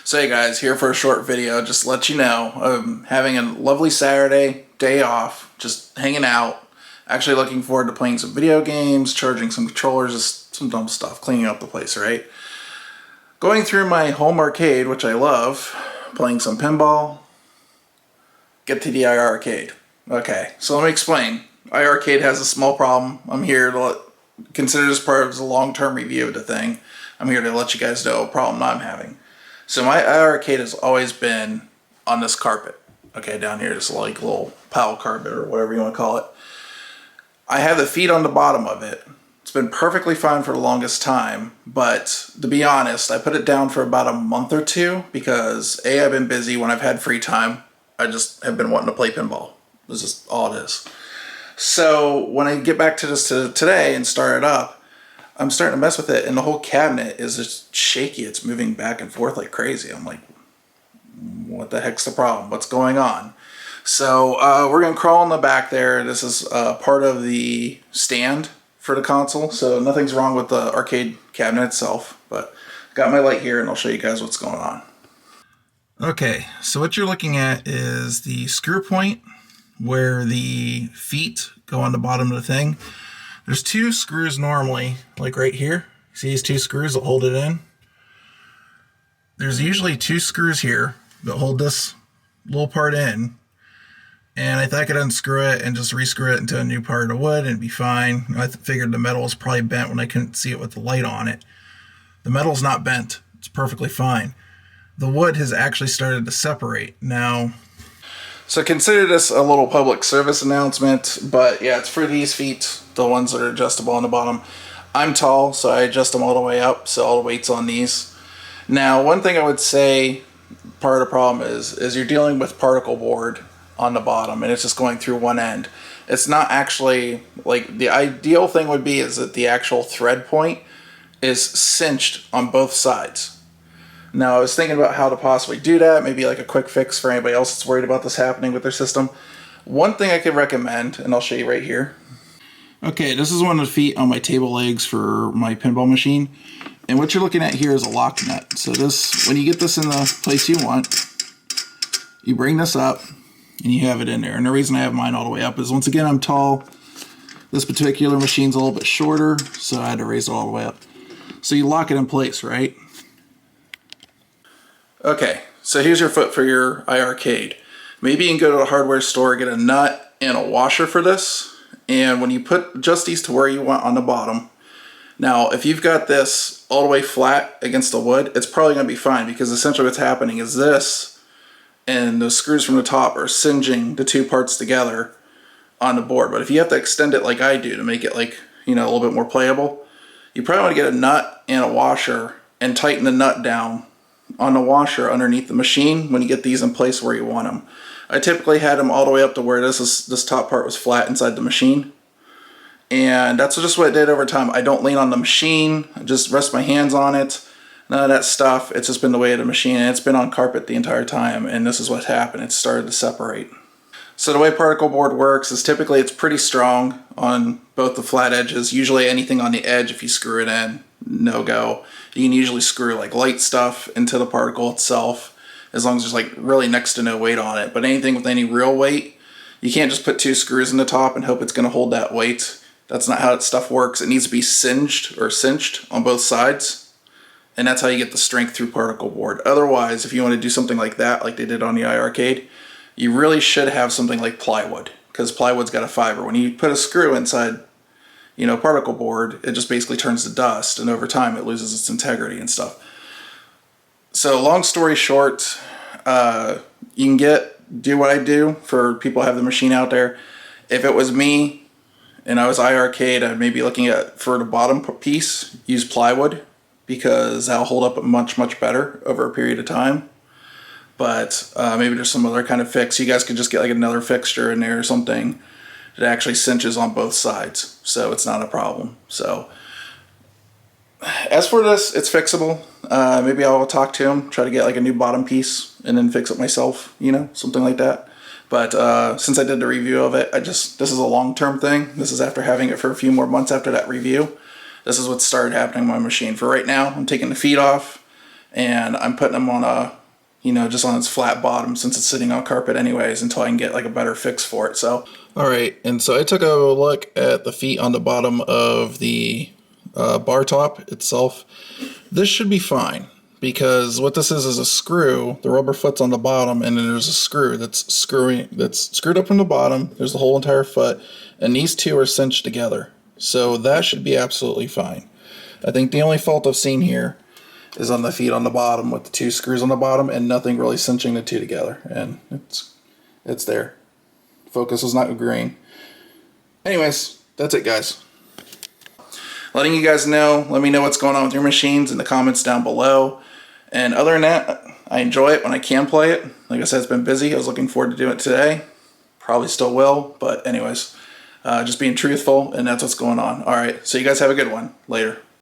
So hey guys, here for a short video, just to let you know, I'm having a lovely Saturday, day off, just hanging out, actually looking forward to playing some video games, charging some controllers, just some dumb stuff, cleaning up the place, right? Going through my home arcade, which I love, playing some pinball, get to the iiRcade. Okay, so let me explain. iiRcade has a small problem. I'm here to consider this part of the long-term review of the thing. I'm here to let you guys know a problem I'm having. So my iiRcade has always been on this carpet. Okay, down here, this like little pile carpet or whatever you want to call it. I have the feet on the bottom of it. It's been perfectly fine for the longest time, but to be honest, I put it down for about a month or two because A, I've been busy. When I've had free time, I just have been wanting to play pinball. This is all it is. So when I get back to this today and start it up, I'm starting to mess with it, and the whole cabinet is just shaky. It's moving back and forth like crazy. I'm like, what the heck's the problem? What's going on? So we're going to crawl in the back there. This is part of the stand for the console, so nothing's wrong with the arcade cabinet itself, but I've got my light here, and I'll show you guys what's going on. Okay, so what you're looking at is the screw point where the feet go on the bottom of the thing. There's two screws normally, like right here. See these two screws that hold it in? There's usually two screws here that hold this little part in. And I thought I could unscrew it and just rescrew it into a new part of wood and it'd be fine. I figured the metal was probably bent when I couldn't see it with the light on it. The metal's not bent. It's perfectly fine. The wood has actually started to separate. Now, so consider this a little public service announcement, but yeah, it's for these feet, the ones that are adjustable on the bottom. I'm tall, so I adjust them all the way up, so all the weight's on these. Now, one thing I would say part of the problem is you're dealing with particle board on the bottom, and it's just going through one end. It's not actually, like, the ideal thing would be is that the actual thread point is cinched on both sides. Now, I was thinking about how to possibly do that, maybe like a quick fix for anybody else that's worried about this happening with their system. One thing I could recommend, and I'll show you right here. Okay, this is one of the feet on my table legs for my pinball machine. And what you're looking at here is a lock nut. So this, when you get this in the place you want, you bring this up and you have it in there. And the reason I have mine all the way up is, once again, I'm tall. This particular machine's a little bit shorter, so I had to raise it all the way up. So you lock it in place, right? Okay, so here's your foot for your iiRcade. Maybe you can go to a hardware store, get a nut and a washer for this, and when you put just these to where you want on the bottom. Now, if you've got this all the way flat against the wood, it's probably going to be fine, because essentially what's happening is this and the screws from the top are singeing the two parts together on the board. But if you have to extend it like I do to make it, like, you know, a little bit more playable, you probably want to get a nut and a washer and tighten the nut down on the washer underneath the machine when you get these in place where you want them. I typically had them all the way up to where this top part was flat inside the machine, and that's just what I did over time. I don't lean on the machine, I just rest my hands on it, none of that stuff. It's just been the way of the machine, and it's been on carpet the entire time, and this is what happened. It started to separate. So the way particle board works is typically it's pretty strong on both the flat edges. Usually anything on the edge, if you screw it in, no go. You can usually screw like light stuff into the particle itself, as long as there's like really next to no weight on it. But anything with any real weight, you can't just put two screws in the top and hope it's going to hold that weight. That's not how that stuff works. It needs to be cinched on both sides, and that's how you get the strength through particle board. Otherwise, if you want to do something like that, like they did on the iiRcade, you really should have something like plywood, because plywood's got a fiber. When you put a screw inside, you know, particle board, it just basically turns to dust, and over time it loses its integrity and stuff. So long story short, you can do what I do for people who have the machine out there. If it was me and I was iiRcade, I'd maybe looking at, for the bottom piece, use plywood, because that'll hold up much better over a period of time. But maybe there's some other kind of fix. You guys could just get like another fixture in there or something that actually cinches on both sides, so it's not a problem. So as for this, it's fixable. Maybe I'll talk to him, try to get like a new bottom piece, and then fix it myself, you know, something like that. But since I did the review of it, this is a long-term thing. This is after having it for a few more months after that review. This is what started happening on my machine. For right now, I'm taking the feet off, and I'm putting them on a you know, just on its flat bottom since it's sitting on carpet anyways until I can get like a better fix for it. So, all right. And so I took a look at the feet on the bottom of the bar top itself. This should be fine because what this is a screw. The rubber foot's on the bottom, and then there's a screw that's screwed up from the bottom. There's the whole entire foot, and these two are cinched together. So that should be absolutely fine. I think the only fault I've seen here is on the feet on the bottom with the two screws on the bottom and nothing really cinching the two together. And it's there. Focus was not green. Anyways, that's it, guys. Letting you guys know, let me know what's going on with your machines in the comments down below. And other than that, I enjoy it when I can play it. Like I said, it's been busy. I was looking forward to doing it today. Probably still will, but anyways, just being truthful, and that's what's going on. All right, so you guys have a good one. Later.